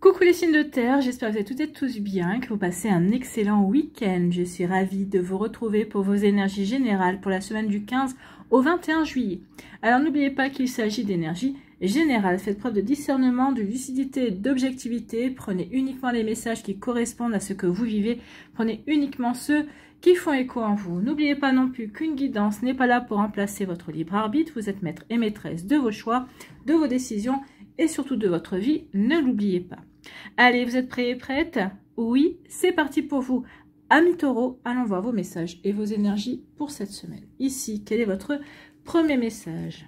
Coucou les signes de terre, j'espère que vous êtes toutes et tous bien, que vous passez un excellent week-end. Je suis ravie de vous retrouver pour vos énergies générales pour la semaine du 15 au 21 juillet. Alors n'oubliez pas qu'il s'agit d'énergie générale. Faites preuve de discernement, de lucidité et d'objectivité. Prenez uniquement les messages qui correspondent à ce que vous vivez. Prenez uniquement ceux qui font écho en vous. N'oubliez pas non plus qu'une guidance n'est pas là pour remplacer votre libre arbitre. Vous êtes maître et maîtresse de vos choix, de vos décisions et surtout de votre vie. Ne l'oubliez pas. Allez, vous êtes prêts et prêtes? Oui, c'est parti pour vous. Amis taureaux, allons voir vos messages et vos énergies pour cette semaine. Ici, quel est votre premier message?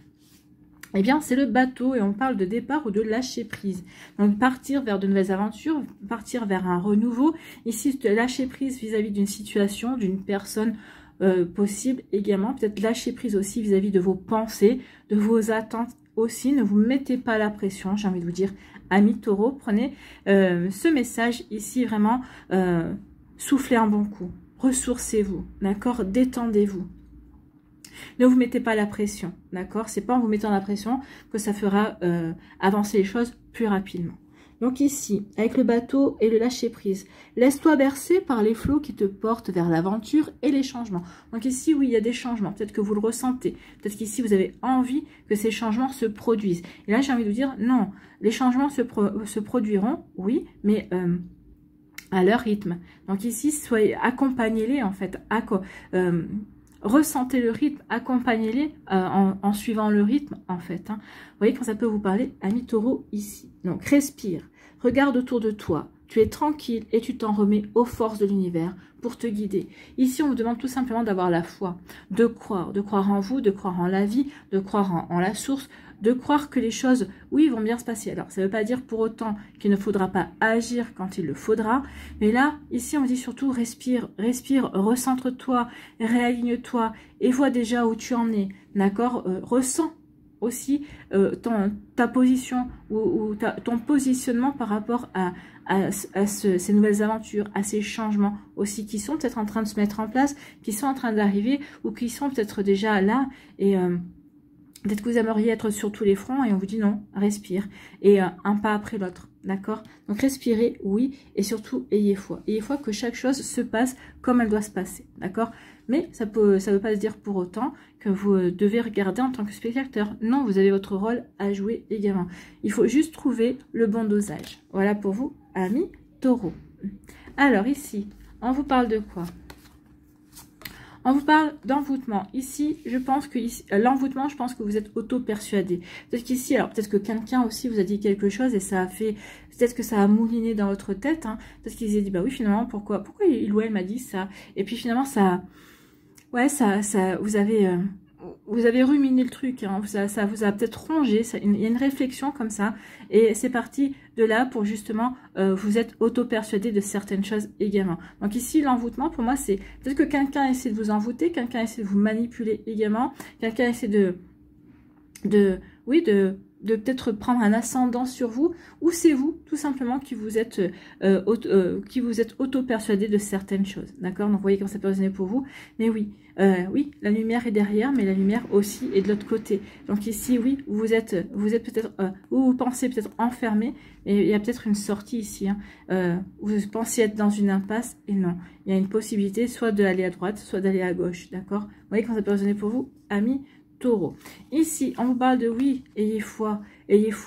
Eh bien, c'est le bateau et on parle de départ ou de lâcher prise. Donc, partir vers de nouvelles aventures, partir vers un renouveau. Ici, de lâcher prise vis-à-vis d'une situation, d'une personne possible également. Peut-être lâcher prise aussi vis-à-vis de vos pensées, de vos attentes aussi. Ne vous mettez pas la pression, j'ai envie de vous dire. Amis taureaux, prenez ce message ici vraiment, soufflez un bon coup, ressourcez-vous, d'accord, détendez-vous. Ne vous mettez pas la pression, d'accord, c'est pas en vous mettant la pression que ça fera avancer les choses plus rapidement. Donc ici, avec le bateau et le lâcher prise, laisse-toi bercer par les flots qui te portent vers l'aventure et les changements. Donc ici, oui, il y a des changements. Peut-être que vous le ressentez. Peut-être qu'ici, vous avez envie que ces changements se produisent. Et là, j'ai envie de vous dire, non, les changements se produiront, oui, mais à leur rythme. Donc ici, soyez, accompagnez-les en fait. Ressentez le rythme, accompagnez-les en suivant le rythme en fait. Hein. Vous voyez quand ça peut vous parler, amis taureaux, ici. Donc respire, regarde autour de toi, tu es tranquille et tu t'en remets aux forces de l'univers pour te guider. Ici, on vous demande tout simplement d'avoir la foi, de croire en vous, de croire en la vie, de croire en la source, de croire que les choses, oui, vont bien se passer. Alors, ça ne veut pas dire pour autant qu'il ne faudra pas agir quand il le faudra. Mais là, ici, on dit surtout respire, respire, recentre-toi, réaligne-toi et vois déjà où tu en es. D'accord? Ressens aussi ta position ou ton positionnement par rapport à ces nouvelles aventures, à ces changements aussi qui sont peut-être en train de se mettre en place, qui sont en train d'arriver ou qui sont peut-être déjà là et... peut-être que vous aimeriez être sur tous les fronts et on vous dit non, respire. Et un pas après l'autre, d'accord? Donc respirez, oui, et surtout ayez foi. Ayez foi que chaque chose se passe comme elle doit se passer, d'accord? Mais ça veut pas se dire pour autant que vous devez regarder en tant que spectateur. Non, vous avez votre rôle à jouer également. Il faut juste trouver le bon dosage. Voilà pour vous, amis taureaux. Alors ici, on vous parle de quoi? On vous parle d'envoûtement. Ici, je pense que l'envoûtement, je pense que vous êtes auto-persuadé. Peut-être qu'ici, alors peut-être que quelqu'un aussi vous a dit quelque chose et ça a fait, peut-être que ça a mouliné dans votre tête. Hein. Peut-être qu'il s'est dit, bah oui, finalement, pourquoi il ou elle m'a dit ça? Et puis finalement, ça, ouais, vous avez ruminé le truc, hein, ça vous a peut-être rongé, il y a une réflexion comme ça, et c'est parti de là pour justement vous êtes auto-persuadé de certaines choses également. Donc ici, l'envoûtement, pour moi, c'est peut-être que quelqu'un essaie de vous envoûter, quelqu'un essaie de vous manipuler également, quelqu'un essaie de peut-être prendre un ascendant sur vous, ou c'est vous, tout simplement, qui vous êtes auto-persuadé de certaines choses, d'accord? Donc, vous voyez comment ça peut résonner pour vous, mais oui, oui, la lumière est derrière, mais la lumière aussi est de l'autre côté. Donc ici, oui, vous êtes peut-être, vous pensez peut-être enfermé, et il y a peut-être une sortie ici, hein. Vous pensez être dans une impasse, et non, il y a une possibilité soit d'aller à droite, soit d'aller à gauche, d'accord? Vous voyez comment ça peut résonner pour vous, amis taureau. Ici, on vous parle de oui, ayez foi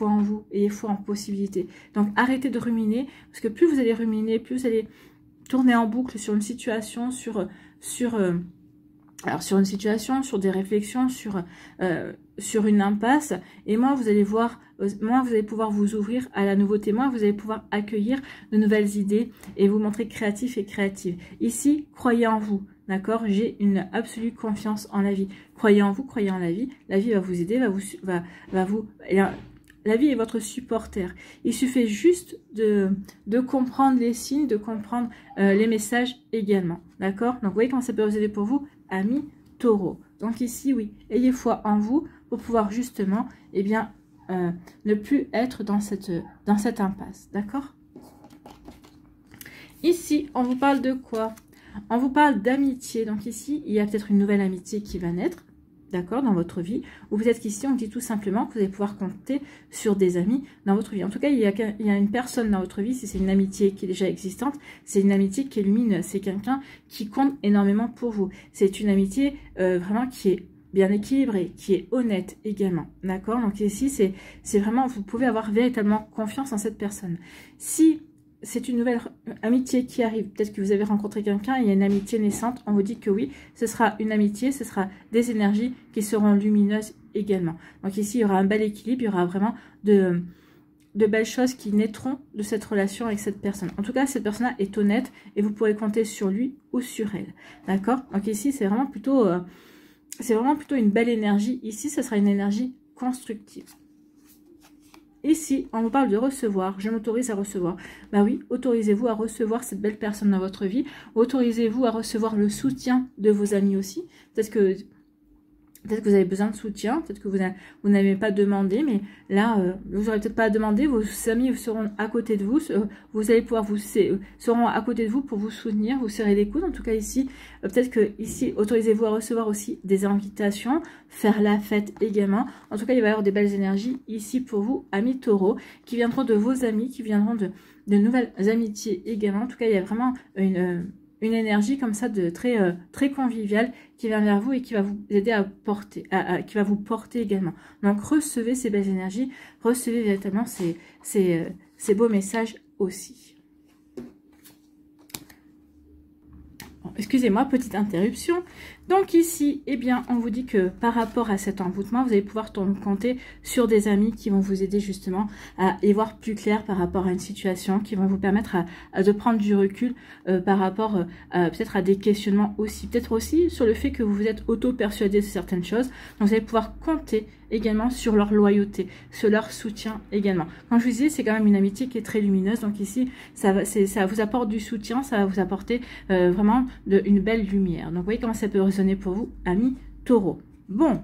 en vous, ayez foi en possibilité. Donc, arrêtez de ruminer, parce que plus vous allez ruminer, plus vous allez tourner en boucle sur une situation, sur une situation, sur des réflexions, sur une impasse, et moins vous allez voir, moins vous allez pouvoir vous ouvrir à la nouveauté, moins vous allez pouvoir accueillir de nouvelles idées et vous montrer créatif et créative. Ici, croyez en vous. D'accord, j'ai une absolue confiance en la vie. Croyez en vous, croyez en la vie. La vie va vous aider, la vie est votre supporter. Il suffit juste de comprendre les signes, de comprendre les messages également. D'accord, donc vous voyez comment ça peut vous aider pour vous, amis taureaux. Donc ici, oui, ayez foi en vous pour pouvoir justement, eh bien, ne plus être dans cette impasse. D'accord. Ici, on vous parle de quoi? On vous parle d'amitié. Donc ici, il y a peut-être une nouvelle amitié qui va naître. d'accord, dans votre vie, ou peut-être qu'ici, on dit tout simplement que vous allez pouvoir compter sur des amis dans votre vie. En tout cas, il y a une personne dans votre vie, si c'est une amitié qui est déjà existante, c'est une amitié qui est lumineuse, c'est quelqu'un qui compte énormément pour vous. C'est une amitié vraiment qui est bien équilibrée, qui est honnête également, d'accord? Donc ici, c'est vraiment, vous pouvez avoir véritablement confiance en cette personne. Si c'est une nouvelle amitié qui arrive, peut-être que vous avez rencontré quelqu'un, il y a une amitié naissante, on vous dit que oui, ce sera une amitié, ce sera des énergies qui seront lumineuses également. Donc ici, il y aura un bel équilibre, il y aura vraiment de belles choses qui naîtront de cette relation avec cette personne. En tout cas, cette personne-là est honnête et vous pourrez compter sur lui ou sur elle, d'accord? Donc ici, c'est vraiment plutôt une belle énergie. Ici, ce sera une énergie constructive. Ici, on vous parle de recevoir. Je m'autorise à recevoir. Bah oui, autorisez-vous à recevoir cette belle personne dans votre vie. Autorisez-vous à recevoir le soutien de vos amis aussi. Peut-être que vous avez besoin de soutien, peut-être que vous n'avez pas demandé, mais là, vous n'aurez peut-être pas à demander, vos amis seront à côté de vous, vous allez pouvoir seront à côté de vous pour vous soutenir, vous serrez les coudes. En tout cas ici, peut-être que ici, autorisez-vous à recevoir aussi des invitations, faire la fête également. En tout cas, il va y avoir des belles énergies ici pour vous, amis taureaux, qui viendront de vos amis, qui viendront de nouvelles amitiés également. En tout cas, il y a vraiment une énergie comme ça de très conviviale qui vient vers vous et qui va vous aider à porter, qui va vous porter également. Donc recevez ces belles énergies, recevez véritablement ces beaux messages aussi. Bon, excusez-moi, petite interruption. Donc ici, eh bien, on vous dit que par rapport à cet envoûtement, vous allez pouvoir compter sur des amis qui vont vous aider justement à y voir plus clair par rapport à une situation, qui vont vous permettre de prendre du recul par rapport peut-être à des questionnements aussi, peut-être aussi sur le fait que vous vous êtes auto-persuadé de certaines choses. Donc vous allez pouvoir compter également sur leur loyauté, sur leur soutien également. Comme je vous disais, c'est quand même une amitié qui est très lumineuse. Donc ici, ça vous apporte du soutien, ça va vous apporter vraiment une belle lumière. Donc vous voyez comment ça peut résonner pour vous, amis taureaux. Bon,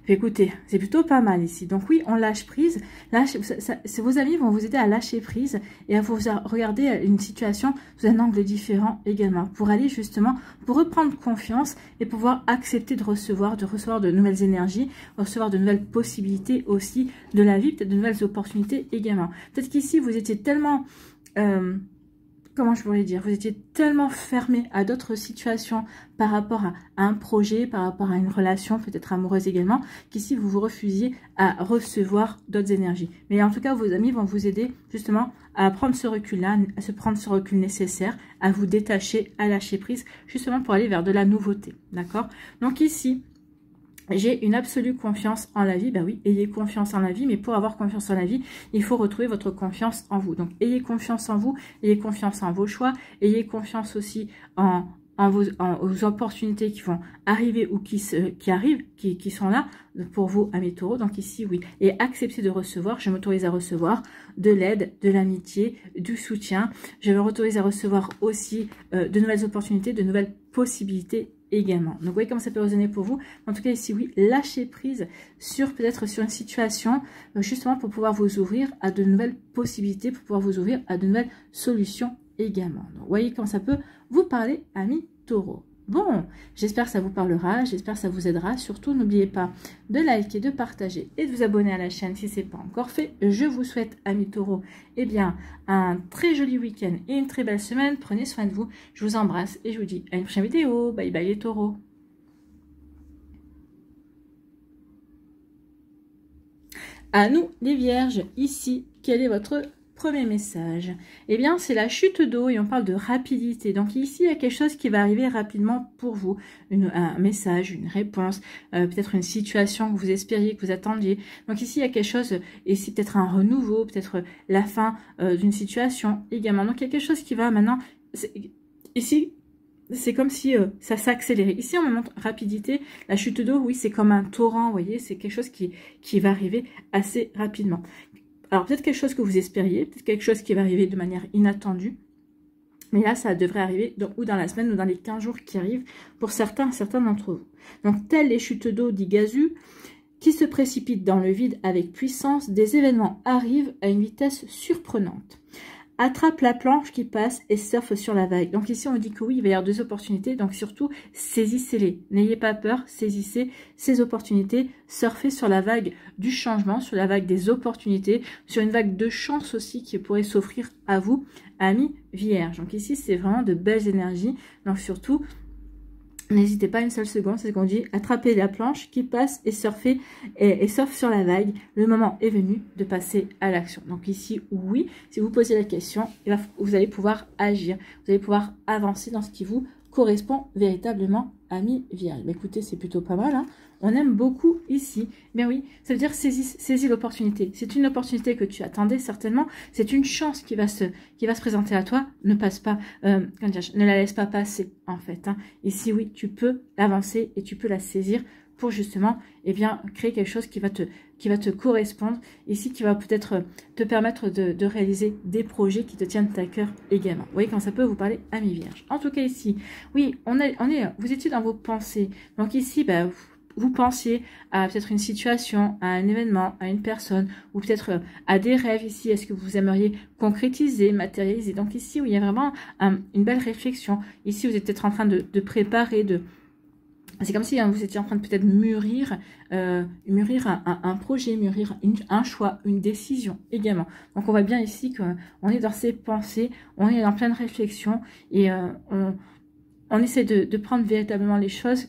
écoutez, c'est plutôt pas mal ici. Donc oui, on lâche prise. Vos amis vont vous aider à lâcher prise et à vous regarder une situation sous un angle différent également, pour aller justement, pour reprendre confiance et pouvoir accepter de recevoir de nouvelles énergies, recevoir de nouvelles possibilités aussi de la vie, peut-être de nouvelles opportunités également. Peut-être qu'ici, vous étiez tellement... comment je pourrais dire, vous étiez tellement fermé à d'autres situations par rapport à un projet, par rapport à une relation peut-être amoureuse également, qu'ici vous vous refusiez à recevoir d'autres énergies. Mais en tout cas, vos amis vont vous aider justement à prendre ce recul-là, à se prendre ce recul nécessaire, à vous détacher, à lâcher prise, justement pour aller vers de la nouveauté, d'accord? Donc ici, j'ai une absolue confiance en la vie. Ben oui, ayez confiance en la vie, mais pour avoir confiance en la vie, il faut retrouver votre confiance en vous. Donc, ayez confiance en vous, ayez confiance en vos choix, ayez confiance aussi aux opportunités qui vont arriver ou qui arrivent, qui sont là pour vous, amis taureaux. Donc ici, oui. Et acceptez de recevoir. Je m'autorise à recevoir de l'aide, de l'amitié, du soutien. Je m'autorise à recevoir aussi de nouvelles opportunités, de nouvelles possibilités également. Donc vous voyez comment ça peut résonner pour vous. En tout cas ici oui, lâchez prise peut-être sur une situation justement pour pouvoir vous ouvrir à de nouvelles possibilités, pour pouvoir vous ouvrir à de nouvelles solutions également. Donc vous voyez comment ça peut vous parler, amis taureaux. Bon, j'espère que ça vous parlera, j'espère que ça vous aidera. Surtout, n'oubliez pas de liker, de partager et de vous abonner à la chaîne si ce n'est pas encore fait. Je vous souhaite, amis taureaux, eh bien, un très joli week-end et une très belle semaine. Prenez soin de vous. Je vous embrasse et je vous dis à une prochaine vidéo. Bye bye les taureaux. À nous, les vierges, ici, quel est votre premier message? Eh bien, c'est la chute d'eau et on parle de rapidité. Donc ici, il y a quelque chose qui va arriver rapidement pour vous. Un message, une réponse, peut-être une situation que vous espériez, que vous attendiez. Donc ici, il y a quelque chose, et c'est peut-être un renouveau, peut-être la fin d'une situation également. Donc il y a quelque chose qui va maintenant... Ici, c'est comme si ça s'accélérait. Ici, on me montre rapidité. La chute d'eau, oui, c'est comme un torrent, vous voyez. C'est quelque chose qui va arriver assez rapidement. Alors, peut-être quelque chose que vous espériez, peut-être quelque chose qui va arriver de manière inattendue. Mais là, ça devrait arriver ou dans la semaine ou dans les 15 jours qui arrivent pour certains d'entre vous. Donc, telles les chutes d'eau, dit Gazou, qui se précipitent dans le vide avec puissance, des événements arrivent à une vitesse surprenante. attrape la planche qui passe et surfe sur la vague. Donc ici, on dit que oui, il va y avoir 2 opportunités. Donc surtout, saisissez-les. N'ayez pas peur, saisissez ces opportunités. Surfez sur la vague du changement, sur la vague des opportunités, sur une vague de chance aussi qui pourrait s'offrir à vous, amis vierges. Donc ici, c'est vraiment de belles énergies. Donc surtout, n'hésitez pas une seule seconde, c'est ce qu'on dit, attrapez la planche qui passe et surfez et surfe sur la vague. Le moment est venu de passer à l'action. Donc ici, oui, si vous posez la question, vous allez pouvoir agir, vous allez pouvoir avancer dans ce qui vous correspond véritablement, amis vierges. Mais écoutez, c'est plutôt pas mal, hein. On aime beaucoup ici. Mais oui, ça veut dire saisis l'opportunité. C'est une opportunité que tu attendais certainement. C'est une chance qui va se présenter à toi. Ne passe pas, ne la laisse pas passer en fait, hein. Ici, oui, tu peux avancer et tu peux la saisir pour justement, eh bien, créer quelque chose qui va te correspondre. Ici, qui va peut-être te permettre de réaliser des projets qui te tiennent à cœur également. Vous voyez quand ça peut vous parler, amis vierges. En tout cas ici, oui, vous étiez dans vos pensées. Donc ici, vous pensiez à peut-être une situation, à un événement, à une personne, ou peut-être à des rêves ici. Est-ce que vous aimeriez concrétiser, matérialiser? Donc ici, oui, il y a vraiment une belle réflexion. Ici, vous êtes peut-être en train de préparer, c'est comme si vous étiez en train de peut-être mûrir un projet, mûrir un choix, une décision également. Donc on voit bien ici qu'on est dans ses pensées, on est en pleine réflexion et on essaie de prendre véritablement les choses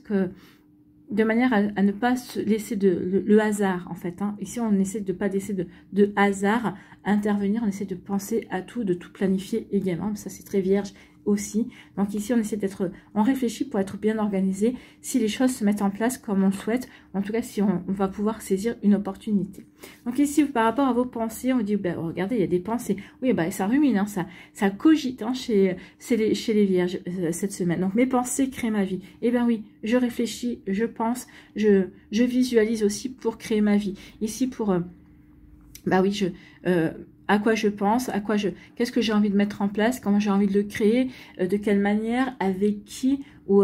de manière à ne pas se laisser le hasard en fait, hein. Ici on essaie de ne pas laisser de hasard intervenir, on essaie de penser à tout, de tout planifier également. Ça c'est très vierge aussi. Donc ici on réfléchit pour être bien organisé, si les choses se mettent en place comme on le souhaite, en tout cas si on va pouvoir saisir une opportunité. Donc ici par rapport à vos pensées, on dit regardez, il y a des pensées, oui ça rumine, hein, ça cogite, hein, chez les vierges cette semaine. Donc mes pensées créent ma vie. Et bien oui, je réfléchis, je pense, je visualise aussi pour créer ma vie. Ici pour à quoi je pense, qu'est-ce que j'ai envie de mettre en place, comment j'ai envie de le créer, de quelle manière, avec qui, ou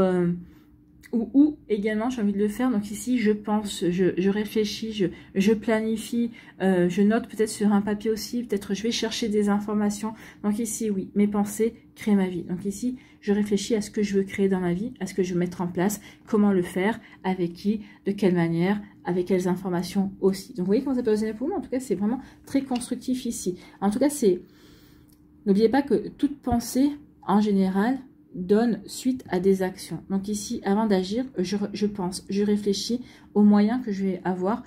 où également j'ai envie de le faire. Donc ici, je pense, je réfléchis, je planifie, je note peut-être sur un papier aussi, peut-être je vais chercher des informations. Donc ici, oui, mes pensées créent ma vie. Donc ici, je réfléchis à ce que je veux créer dans ma vie, à ce que je veux mettre en place, comment le faire, avec qui, de quelle manière, avec quelles informations aussi. Donc vous voyez comment ça peut résonner pour moi. En tout cas, c'est vraiment très constructif ici. En tout cas, n'oubliez pas que toute pensée, en général, donne suite à des actions. Donc ici, avant d'agir, je pense, je réfléchis aux moyens que je vais avoir,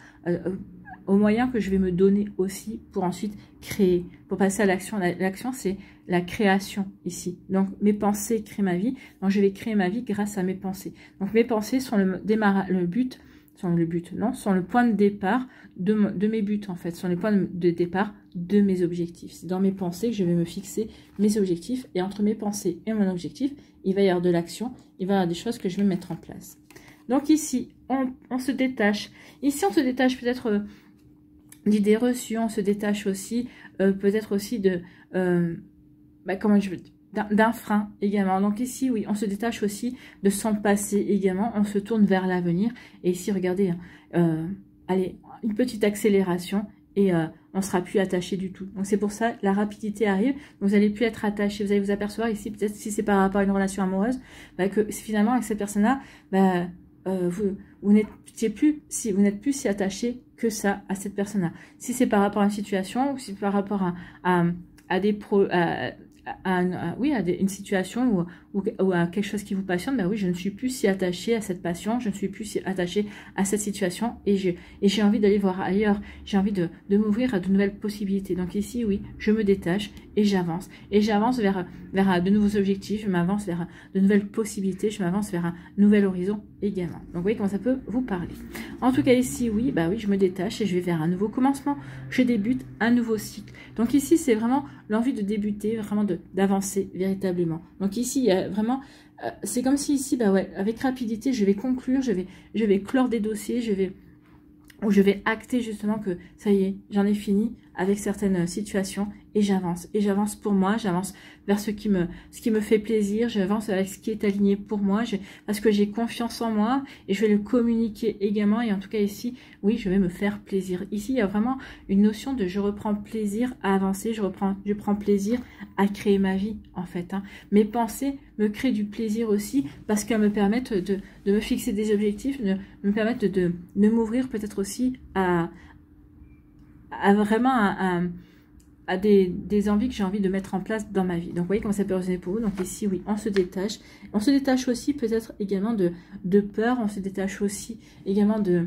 aux moyens que je vais me donner aussi pour ensuite créer, pour passer à l'action. L'action, c'est la création ici. Donc mes pensées créent ma vie. Donc je vais créer ma vie grâce à mes pensées. Donc mes pensées sont sont le point de départ de mes buts en fait, sont les points de départ de mes objectifs. C'est dans mes pensées que je vais me fixer mes objectifs et entre mes pensées et mon objectif, il va y avoir de l'action, il va y avoir des choses que je vais mettre en place. Donc ici, on se détache. Ici, on se détache peut-être d'idées reçues, on se détache aussi peut-être aussi de... comment je veux dire, d'un frein également. Donc ici, oui, on se détache aussi de son passé également. On se tourne vers l'avenir. Et ici, regardez, allez, une petite accélération et on ne sera plus attaché du tout. Donc c'est pour ça, la rapidité arrive. Vous allez plus être attaché. Vous allez vous apercevoir ici, peut-être si c'est par rapport à une relation amoureuse, que finalement, avec cette personne-là, vous n'êtes plus si attaché que ça à cette personne-là. Si c'est par rapport à une situation ou si c'est par rapport à une situation ou à quelque chose qui vous passionne, oui, je ne suis plus si attachée à cette passion, je ne suis plus si attachée à cette situation et j'ai envie d'aller voir ailleurs, j'ai envie de m'ouvrir à de nouvelles possibilités. Donc ici, oui, je me détache et j'avance vers de nouveaux objectifs, je m'avance vers de nouvelles possibilités, je m'avance vers un nouvel horizon également. Donc vous voyez comment ça peut vous parler. En tout cas ici, oui, je me détache et je vais vers un nouveau commencement, je débute un nouveau cycle. Donc ici, c'est vraiment l'envie de débuter, vraiment d'avancer véritablement. Donc ici, il y a vraiment, c'est comme si ici, avec rapidité, je vais conclure, je vais clore des dossiers, je vais acter justement que ça y est, j'en ai fini avec certaines situations et j'avance pour moi, j'avance vers ce qui me fait plaisir, j'avance avec ce qui est aligné pour moi, parce que j'ai confiance en moi et je vais le communiquer également. Et en tout cas ici, oui, je vais me faire plaisir. Ici, il y a vraiment une notion de je reprends plaisir à avancer, je prends plaisir à créer ma vie en fait. Hein. Mes pensées me créent du plaisir aussi parce qu'elles me permettent de me fixer des objectifs, de me permettre de m'ouvrir peut-être aussi à vraiment à des envies que j'ai envie de mettre en place dans ma vie. Donc, vous voyez comment ça peut résonner pour vous. Donc, ici, oui, on se détache. On se détache aussi peut-être également de peur. On se détache aussi également de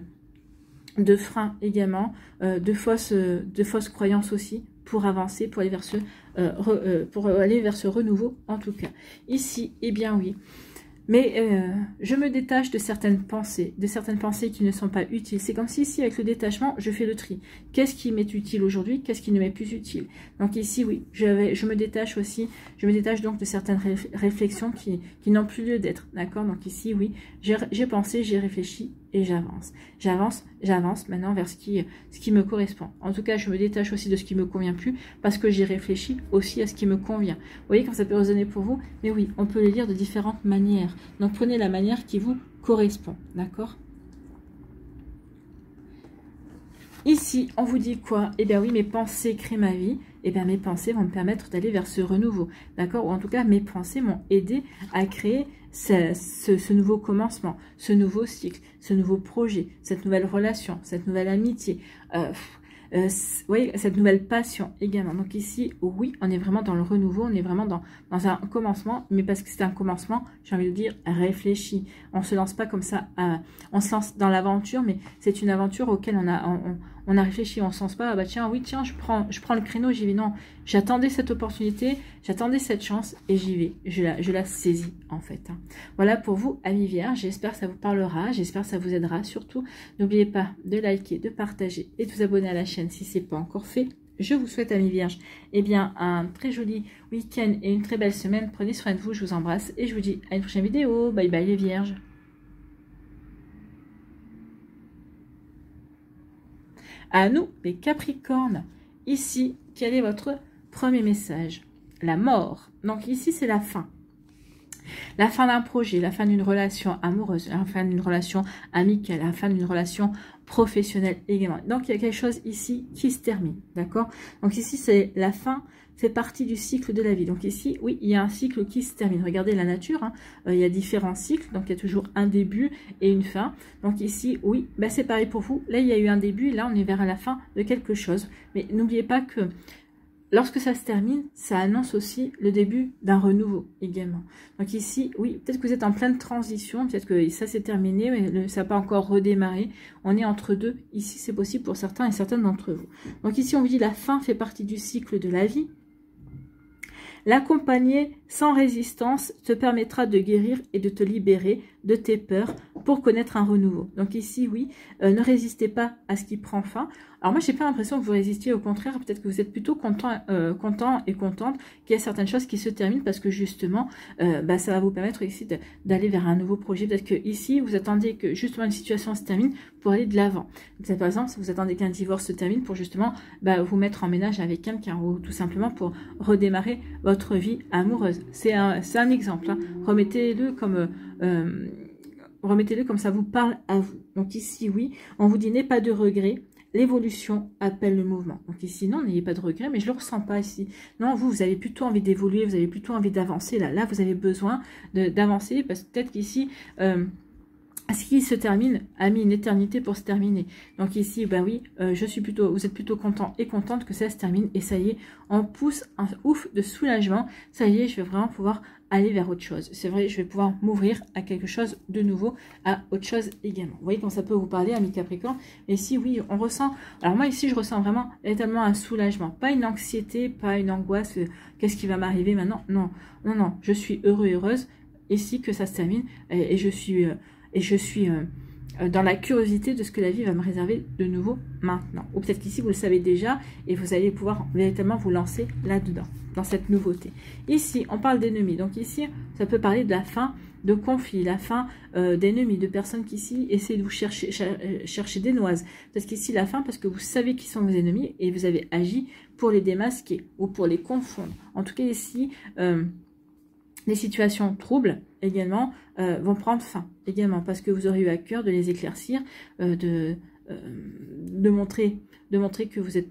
freins également, de fausses croyances aussi pour avancer, pour aller vers ce renouveau en tout cas. Ici, eh bien oui. Mais je me détache de certaines pensées qui ne sont pas utiles. C'est comme si ici, avec le détachement, je fais le tri. Qu'est-ce qui m'est utile aujourd'hui? Qu'est-ce qui ne m'est plus utile? Donc ici, oui, je me détache aussi. Je me détache donc de certaines réflexions qui n'ont plus lieu d'être. D'accord? Donc ici, oui, j'ai pensé, j'ai réfléchi et j'avance. J'avance maintenant vers ce qui me correspond. En tout cas, je me détache aussi de ce qui me convient plus parce que j'ai réfléchi aussi à ce qui me convient. Vous voyez quand ça peut résonner pour vous? Mais oui, on peut le lire de différentes manières. Donc, prenez la manière qui vous correspond. D'accord? Ici, on vous dit quoi? Eh bien oui, mes pensées créent ma vie. Eh bien, mes pensées vont me permettre d'aller vers ce renouveau. D'accord? Ou en tout cas, mes pensées m'ont aidé à créer ce nouveau commencement, ce nouveau cycle, ce nouveau projet, cette nouvelle relation, cette nouvelle amitié. Oui, cette nouvelle passion également. Donc ici, oui, on est vraiment dans le renouveau, on est vraiment dans un commencement, mais parce que c'est un commencement, j'ai envie de dire, réfléchi. On ne se lance pas comme ça, on se lance dans l'aventure, mais c'est une aventure auquel on a réfléchi, on ne se lance pas, ah bah tiens, oui, tiens, je prends le créneau, j'y vais. Non, j'attendais cette opportunité, j'attendais cette chance et j'y vais. Je la saisis en fait. Hein. Voilà pour vous, amis vierges, j'espère que ça vous parlera, j'espère que ça vous aidera. Surtout, n'oubliez pas de liker, de partager et de vous abonner à la chaîne si ce n'est pas encore fait. Je vous souhaite, amis vierges, eh bien, un très joli week-end et une très belle semaine. Prenez soin de vous, je vous embrasse et je vous dis à une prochaine vidéo. Bye bye les vierges. À nous, les Capricornes, ici, quel est votre premier message? La mort. Donc ici, c'est la fin. La fin d'un projet, la fin d'une relation amoureuse, la fin d'une relation amicale, la fin d'une relation professionnelle également. Donc, il y a quelque chose ici qui se termine, d'accord? Donc ici, c'est la fin, fait partie du cycle de la vie. Donc ici, oui, il y a un cycle qui se termine. Regardez la nature, hein, il y a différents cycles, donc il y a toujours un début et une fin. Donc ici, oui, ben c'est pareil pour vous. Là, il y a eu un début, là, on est vers la fin de quelque chose. Mais n'oubliez pas que lorsque ça se termine, ça annonce aussi le début d'un renouveau également. Donc ici, oui, peut-être que vous êtes en pleine transition, peut-être que ça s'est terminé, mais ça n'a pas encore redémarré. On est entre deux. Ici, c'est possible pour certains et certaines d'entre vous. Donc ici, on vous dit la fin fait partie du cycle de la vie. L'accompagner sans résistance te permettra de guérir et de te libérer de tes peurs pour connaître un renouveau. Donc ici, oui, ne résistez pas à ce qui prend fin. Alors moi, j'ai pas l'impression que vous résistiez, au contraire, peut-être que vous êtes plutôt content et contente qu'il y a certaines choses qui se terminent parce que justement, ça va vous permettre ici d'aller vers un nouveau projet. Peut-être que ici, vous attendez que justement une situation se termine pour aller de l'avant. Par exemple, si vous attendez qu'un divorce se termine pour justement vous mettre en ménage avec quelqu'un ou tout simplement pour redémarrer votre vie amoureuse. C'est un exemple. Hein. Remettez-le comme ça vous parle à vous. Donc ici, oui, on vous dit n'ayez pas de regrets. L'évolution appelle le mouvement. Donc ici, non, n'ayez pas de regrets, mais je ne le ressens pas ici. Non, vous avez plutôt envie d'évoluer, vous avez plutôt envie d'avancer. Là, vous avez besoin d'avancer, parce que peut-être qu'ici, ce qui se termine a mis une éternité pour se terminer. Donc ici, oui, vous êtes plutôt content et contente que ça se termine. Et ça y est, on pousse un ouf de soulagement. Ça y est, je vais vraiment pouvoir aller vers autre chose. C'est vrai, je vais pouvoir m'ouvrir à quelque chose de nouveau, à autre chose également. Vous voyez comment ça peut vous parler, amis Capricorne. Et ici, oui, on ressent... Alors moi, ici, je ressens vraiment véritablement un soulagement. Pas une anxiété, pas une angoisse. Qu'est-ce qui va m'arriver maintenant? Non, non, non. Je suis heureux et heureuse ici que ça se termine. Et je suis dans la curiosité de ce que la vie va me réserver de nouveau maintenant. Ou peut-être qu'ici, vous le savez déjà et vous allez pouvoir véritablement vous lancer là-dedans, dans cette nouveauté. Ici, on parle d'ennemis. Donc ici, ça peut parler de la fin de conflits, la fin d'ennemis, de personnes qui ici essaient de vous chercher des noises. Parce qu'ici, la fin, parce que vous savez qui sont vos ennemis et vous avez agi pour les démasquer ou pour les confondre. En tout cas, ici, les situations troubles également vont prendre fin également parce que vous aurez eu à cœur de les éclaircir, de montrer que vous n'êtes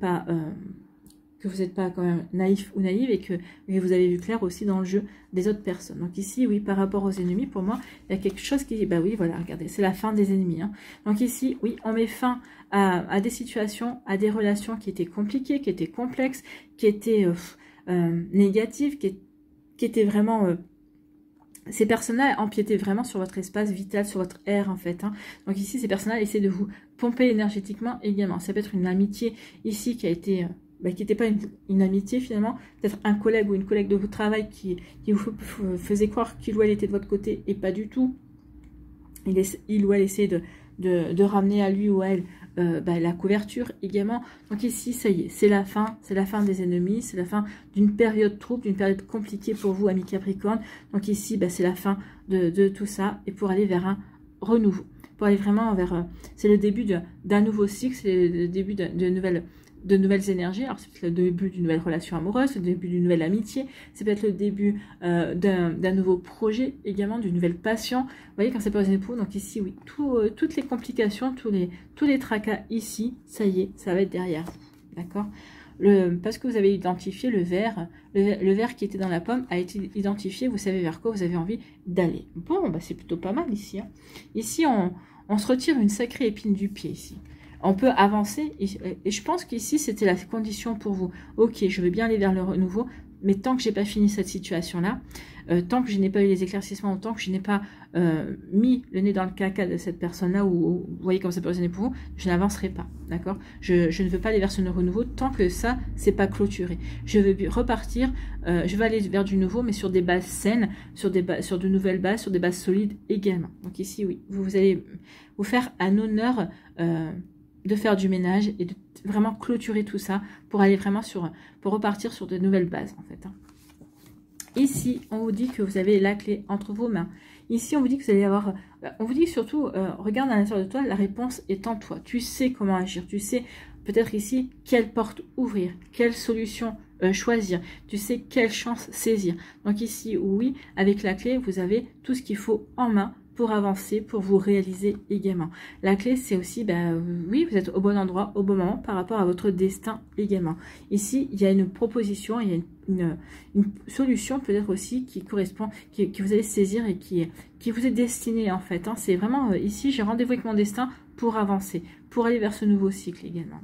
pas quand même naïf ou naïve et que vous avez vu clair aussi dans le jeu des autres personnes. Donc ici, oui, par rapport aux ennemis, pour moi, il y a quelque chose qui dit, bah oui, voilà, regardez, c'est la fin des ennemis. Hein. Donc ici, oui, on met fin à des situations, à des relations qui étaient compliquées, qui étaient complexes, qui étaient négatives, qui étaient vraiment... ces personnes-là empiétaient vraiment sur votre espace vital, sur votre air en fait. Hein. Donc ici, ces personnes-là essaient de vous pomper énergétiquement également. Ça peut être une amitié ici qui a été... qui n'était pas une amitié finalement, peut-être un collègue ou une collègue de votre travail qui vous faisait croire qu'il ou elle était de votre côté et pas du tout. Il ou elle essayait de ramener à lui ou à elle la couverture également. Donc ici, ça y est, c'est la fin des ennemis, c'est la fin d'une période trouble, d'une période compliquée pour vous, amis Capricorne. Donc ici, c'est la fin de tout ça et pour aller vers un renouveau. Pour aller vraiment vers... c'est le début d'un nouveau cycle, c'est le début de nouvelles énergies. Alors c'est peut-être le début d'une nouvelle relation amoureuse, le début d'une nouvelle amitié, c'est peut-être le début d'un nouveau projet également, d'une nouvelle passion. Vous voyez quand c'est pas aux époux, donc ici oui, toutes les complications, tous les tracas ici, ça y est, ça va être derrière vous, d'accord. Parce que vous avez identifié le verre qui était dans la pomme a été identifié, vous savez vers quoi vous avez envie d'aller. Bon, c'est plutôt pas mal ici. Hein. Ici, on se retire une sacrée épine du pied ici. On peut avancer et je pense qu'ici c'était la condition pour vous. Ok, je veux bien aller vers le renouveau, mais tant que j'ai pas fini cette situation-là, tant que je n'ai pas eu les éclaircissements, tant que je n'ai pas mis le nez dans le caca de cette personne-là, ou vous voyez comme ça peut résonner pour vous, je n'avancerai pas, d'accord. Je ne veux pas aller vers ce renouveau tant que ça, c'est pas clôturé. Je veux repartir, je veux aller vers du nouveau, mais sur des bases saines, sur de nouvelles bases, sur des bases solides également. Donc ici, oui, vous allez vous faire un honneur de faire du ménage et de vraiment clôturer tout ça pour aller vraiment pour repartir sur de nouvelles bases en fait. Hein. Ici, on vous dit que vous avez la clé entre vos mains. Ici, on vous dit que vous allez avoir... on vous dit surtout, regarde à l'intérieur de toi, la réponse est en toi. Tu sais comment agir, tu sais peut-être ici quelle porte ouvrir, quelle solution choisir, tu sais quelle chance saisir. Donc ici, oui, avec la clé, vous avez tout ce qu'il faut en main pour avancer, pour vous réaliser également. La clé, c'est aussi, oui, vous êtes au bon endroit, au bon moment, par rapport à votre destin également. Ici, il y a une proposition, il y a une solution peut-être aussi qui correspond, que vous allez saisir et qui vous est destinée en fait. Hein. C'est vraiment, ici, j'ai rendez-vous avec mon destin pour avancer, pour aller vers ce nouveau cycle également.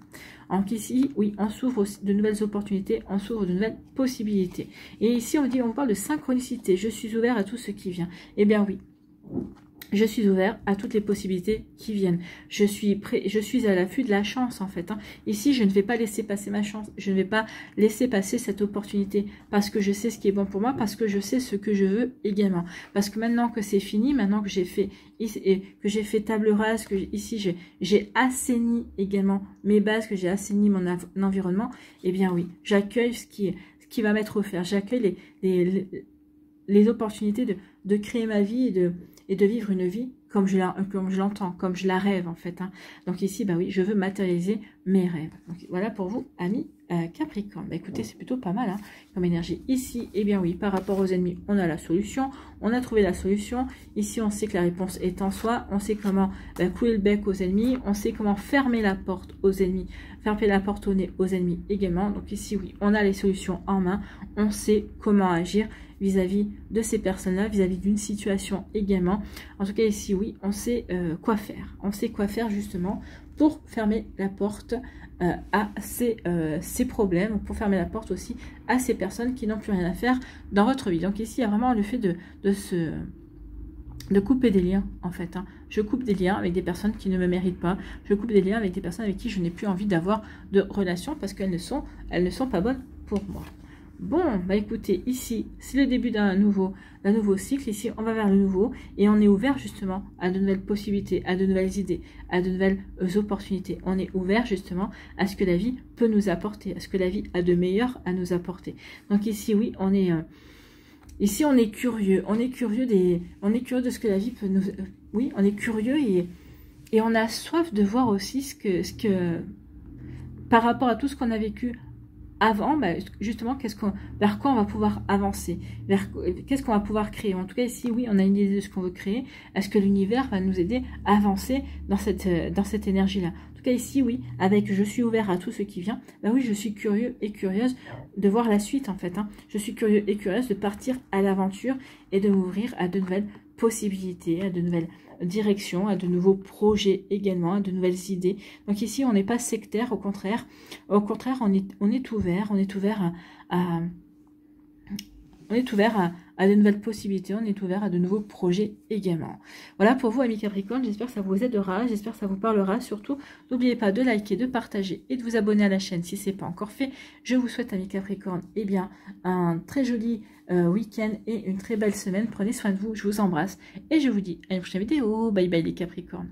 Donc ici, oui, on s'ouvre de nouvelles opportunités, on s'ouvre de nouvelles possibilités. Et ici, on vous parle de synchronicité. Je suis ouvert à tout ce qui vient. Eh bien oui. Je suis ouvert à toutes les possibilités qui viennent. Je suis à l'affût de la chance en fait. Hein. Ici, je ne vais pas laisser passer ma chance. Je ne vais pas laisser passer cette opportunité parce que je sais ce qui est bon pour moi, parce que je sais ce que je veux également. Parce que maintenant que c'est fini, maintenant que j'ai fait table rase, que ici j'ai assaini également mes bases, que j'ai assaini mon environnement, eh bien oui, j'accueille ce qui va m'être offert. J'accueille les opportunités de créer ma vie et de vivre une vie comme je l'entends, comme je la rêve en fait. Hein. Donc ici, oui, je veux matérialiser mes rêves. Donc voilà pour vous, amis Capricorne. Écoutez, c'est plutôt pas mal hein, comme énergie. Ici, eh bien oui, par rapport aux ennemis, on a la solution. On a trouvé la solution. Ici, on sait que la réponse est en soi. On sait comment couler le bec aux ennemis. On sait comment fermer la porte aux ennemis. Fermer la porte au nez aux ennemis également. Donc ici, oui, on a les solutions en main. On sait comment agir vis-à-vis de ces personnes-là, vis-à-vis d'une situation également. En tout cas, ici, oui, on sait quoi faire. On sait quoi faire justement pour fermer la porte à ces problèmes, pour fermer la porte aussi à ces personnes qui n'ont plus rien à faire dans votre vie. Donc ici, il y a vraiment le fait de couper des liens en fait. Hein. Je coupe des liens avec des personnes qui ne me méritent pas. Je coupe des liens avec des personnes avec qui je n'ai plus envie d'avoir de relation parce qu'elles ne sont pas bonnes pour moi. Bon, bah écoutez, ici, c'est le début d'un nouveau cycle. Ici, on va vers le nouveau et on est ouvert justement à de nouvelles possibilités, à de nouvelles idées, à de nouvelles opportunités. On est ouvert justement à ce que la vie peut nous apporter, à ce que la vie a de meilleur à nous apporter. Donc ici, oui, on est curieux. On est curieux de ce que la vie peut nous... oui, on est curieux et on a soif de voir aussi ce que par rapport à tout ce qu'on a vécu avant, bah, justement, vers quoi on va pouvoir avancer, qu'est-ce qu'on va pouvoir créer. En tout cas, ici, oui, on a une idée de ce qu'on veut créer. Est-ce que l'univers va nous aider à avancer dans cette énergie-là? En tout cas, ici, oui, avec je suis ouvert à tout ce qui vient, bah oui, je suis curieux et curieuse de voir la suite, en fait. Hein. Je suis curieux et curieuse de partir à l'aventure et de m'ouvrir à de nouvelles possibilités, à de nouvelles directions, à de nouveaux projets également, à de nouvelles idées. Donc ici, on n'est pas sectaire, au contraire, on est ouvert, on est ouvert à de nouvelles possibilités, on est ouvert à de nouveaux projets également. Voilà pour vous, amis Capricorne, j'espère que ça vous aidera, j'espère que ça vous parlera. Surtout, n'oubliez pas de liker, de partager et de vous abonner à la chaîne si ce n'est pas encore fait. Je vous souhaite, amis Capricorne, eh bien, un très joli week-end et une très belle semaine. Prenez soin de vous, je vous embrasse et je vous dis à une prochaine vidéo. Bye bye les Capricornes.